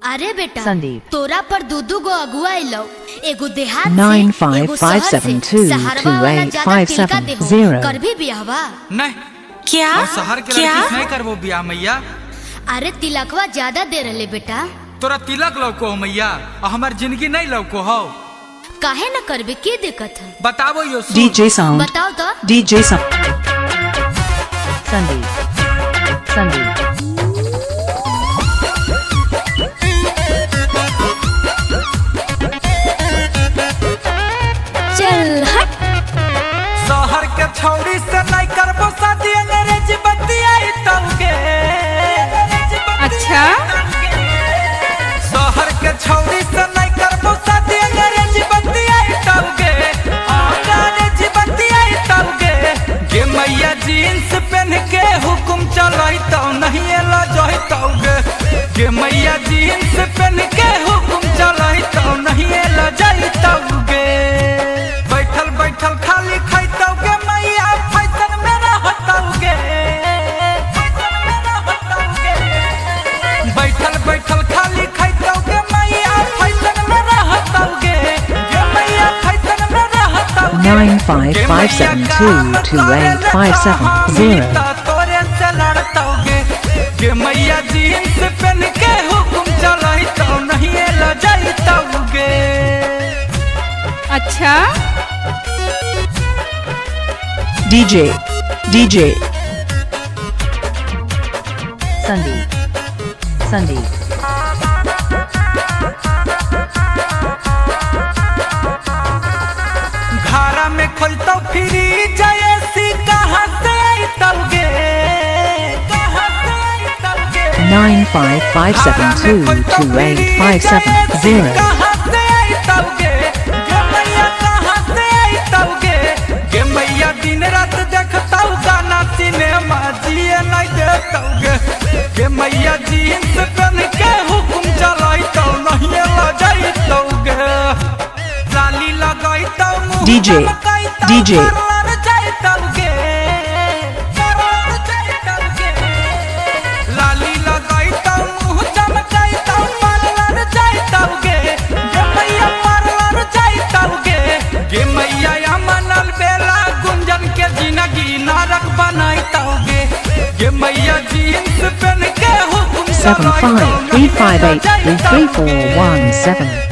अरे बेटा संदीप तोरा पर दू गो अगुआ अलो, एगो देहात से 9557222857 कर भी बियाहवा नहीं क्या मैं शहर के लड़की नहीं करबो बियाह मैया। अरे तिलकवा ज्यादा दे रहे बेटा। तोरा तिलक लौको हो मैया और हमार जिंदगी नहीं लौको हो। काहे न करबे, की दिक्कत है बताबो यो सुन। DJ Sound बताओ तो। DJ Sound संदीप चल हट। शहर के छौड़ी से नहीं करबो शादी, अंग्रेजी बतियाई तौगे। अच्छा शहर के छौड़ी से नहीं करबो शादी, अंग्रेजी बतियाई तौगे। अंग्रेजी बतियाई तौगे गे मैया जींस पहन के हुकुम चलाई तो नहीं ला जाई तौगे। गे मैया जींस पहन के हुकुम चलाई तो नहीं ला जाई तौगे। बैठल बैठल खाली खाइतौगे मैया फैशन में रहतौगे। बैठल बैठल खाली खाइतौगे मैया फैशन में रहतौगे। गे मैया फैशन में रहतौगे। 9557228570 तोरे से लड़तौगे। गे मैया जींस पहन के हुकुम चलाई तो नहीं ला जाइतौगे। अच्छा DJ संदीप घरा में खोलतो फिरी जयसी कहाँ से आइतौगे। 9557228570 कहाँ से आइतौगे। गे मैया कहाँ से आइतौगे। गे मैया दिन रात देखतौ गाना सिनेमा जिए नहीं देतौगे। गे मैया जींस पहन के हुकुम चलाइतौ नहीं ला जाइतौगे। लाली लगाइतौ मुँह DJ चमकाइतौ, DJ पार्लर जाइतौगे। लाली लगाइतौ मुँह चमकाइतौ, पार्लर जाइतौगे। गे मैया पार्लर जाइतौगे। गे मैया अमनल बेला गुंजन के जिंदगी नरक बनाइतौगे। गे मैया जींस पहन के हुकुम चलाइतौ नहीं ला जाइतौगे। 7535833417